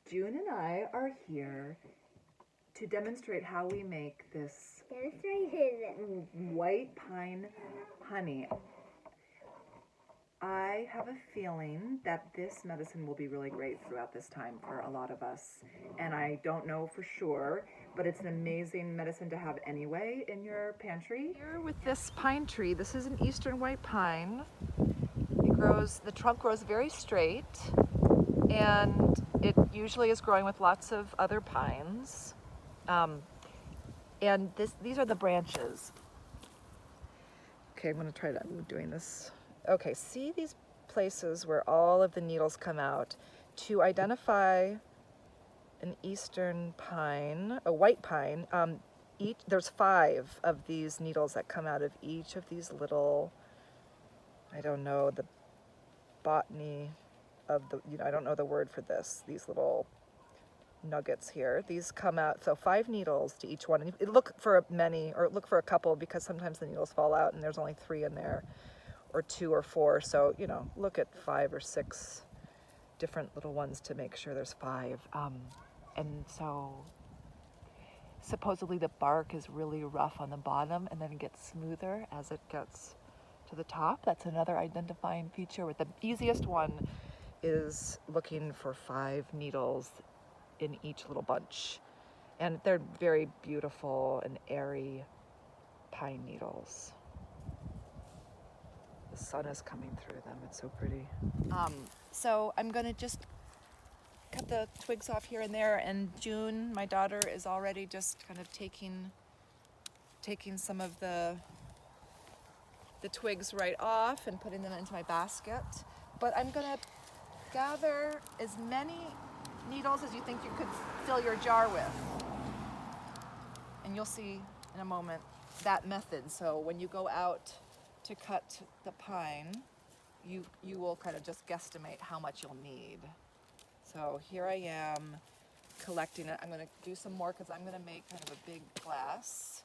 June and I are here to demonstrate how we make this white pine honey. I have a feeling that this medicine will be really great throughout this time for a lot of us. And I don't know for sure, but it's an amazing medicine to have anyway in your pantry. Here with this pine tree, this is an eastern white pine. The trunk grows very straight, and it usually is growing with lots of other pines. And these are the branches. Okay, I'm gonna try doing this. Okay, see these places where all of the needles come out. To identify an eastern pine, a white pine, there's 5 of these needles that come out of each of these little, I don't know the botany of the, I don't know the word for this, these little nuggets here. These come out, so 5 needles to each one. And look for many, or look for a couple, because sometimes the needles fall out and there's only 3 in there, or 2 or 4. So, look at 5 or 6 different little ones to make sure there's 5. And so supposedly the bark is really rough on the bottom and then it gets smoother as it gets to the top. That's another identifying feature. With the easiest one is looking for 5 needles in each little bunch. And they're very beautiful and airy pine needles. The sun is coming through them. It's so pretty. So I'm gonna just cut the twigs off here and there, and June, my daughter, is already just kind of taking some of the twigs right off and putting them into my basket. But I'm gonna gather as many needles as you think you could fill your jar with. And you'll see in a moment that method. So when you go out to cut the pine, you will kind of just guesstimate how much you'll need. So here I am collecting it. I'm gonna do some more because I'm gonna make kind of a big glass.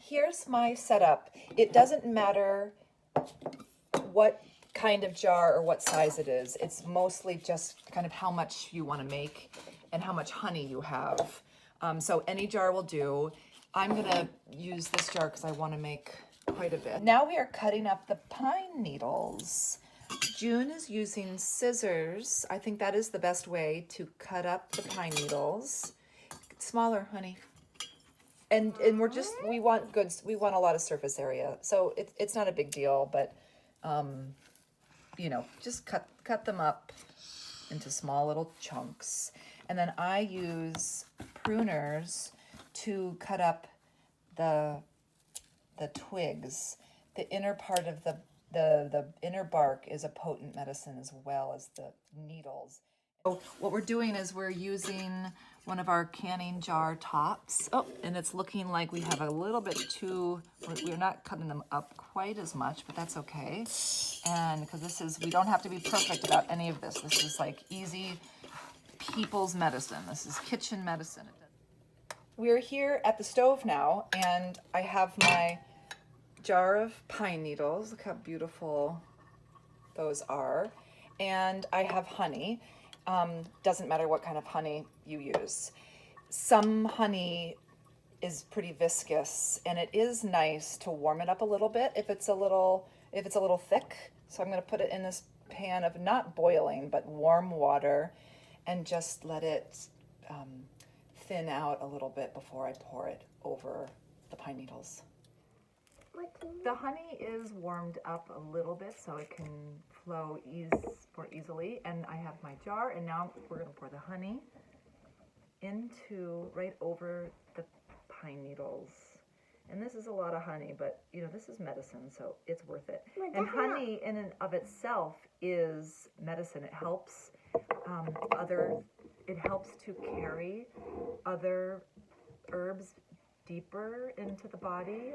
Here's my setup. It doesn't matter what kind of jar or what size it is. It's mostly just kind of how much you want to make and how much honey you have. So any jar will do. I'm gonna use this jar because I want to make quite a bit. Now we are cutting up the pine needles. June is using scissors. I think that is the best way to cut up the pine needles. Smaller, honey. And we want a lot of surface area. So it's not a big deal, but just cut them up into small little chunks. And then I use pruners to cut up the twigs. The inner part of the inner bark is a potent medicine as well as the needles. So what we're doing is we're using one of our canning jar tops. Oh, and it's looking like we have a little bit too, we're not cutting them up quite as much, but that's okay. And because we don't have to be perfect about any of this. This is like easy people's medicine. This is kitchen medicine. We're here at the stove now, and I have my jar of pine needles. Look how beautiful those are. And I have honey. Doesn't matter what kind of honey you use. Some honey is pretty viscous, and it is nice to warm it up a little bit if it's a little thick. So I'm going to put it in this pan of not boiling but warm water, and just let it thin out a little bit before I pour it over the pine needles. The honey is warmed up a little bit so it can flow more easily, and I have my jar, and now we're going to pour the honey right over the pine needles. And this is a lot of honey, but this is medicine, so it's worth it. And honey in and of itself is medicine. It helps to carry other herbs deeper into the body,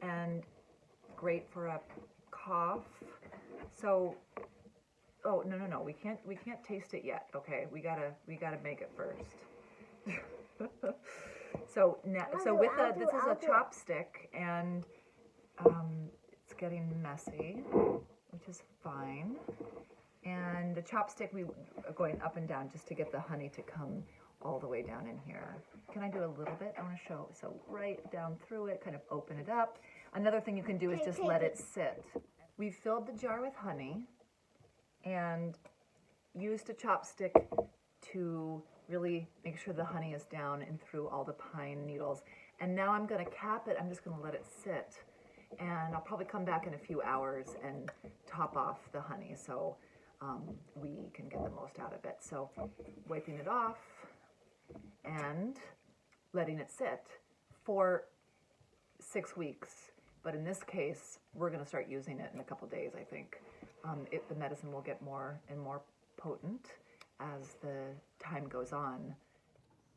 and great for a cough. So, oh no, we can't taste it yet. Okay, we gotta make it first. So this is a chopstick, and it's getting messy, which is fine. And the chopstick, we are going up and down just to get the honey to come all the way down in here. Can I do a little bit? I want to show. So right down through it, kind of open it up. Another thing you can do is just let it sit. We've filled the jar with honey and used a chopstick to really make sure the honey is down and through all the pine needles. And now I'm going to cap it. I'm just going to let it sit. And I'll probably come back in a few hours and top off the honey so we can get the most out of it. So wiping it off and letting it sit for 6 weeks. But in this case, we're going to start using it in a couple days, I think. The medicine will get more and more potent as the time goes on.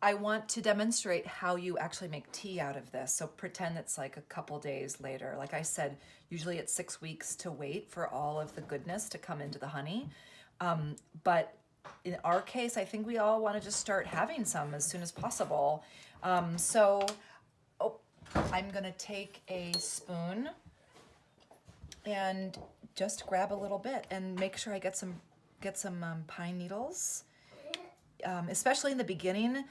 I want to demonstrate how you actually make tea out of this. So pretend it's like a couple days later. Like I said, usually it's 6 weeks to wait for all of the goodness to come into the honey. But in our case, I think we all want to just start having some as soon as possible. I'm gonna take a spoon and just grab a little bit and make sure I get some pine needles. Especially in the beginning,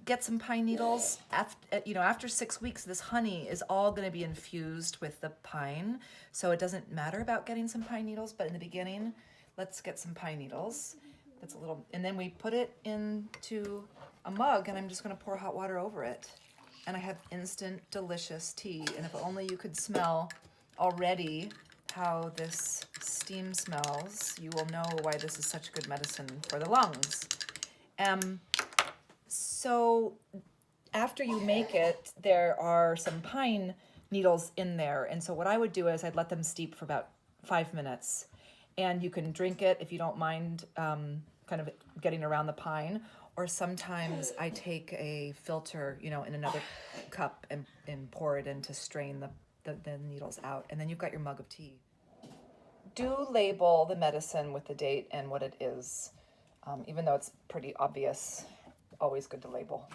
get some pine needles. After 6 weeks, this honey is all going to be infused with the pine, so it doesn't matter about getting some pine needles. But in the beginning, let's get some pine needles. That's a little, and then we put it into a mug, and I'm just going to pour hot water over it, and I have instant, delicious tea. And if only you could smell already how this steam smells, you will know why this is such good medicine for the lungs. So after you make it, there are some pine needles in there. And so what I would do is I'd let them steep for about 5 minutes. And you can drink it if you don't mind kind of getting around the pine. Or sometimes I take a filter, in another cup and pour it in to strain the needles out. And then you've got your mug of tea. Do label the medicine with the date and what it is. Even though it's pretty obvious, always good to label.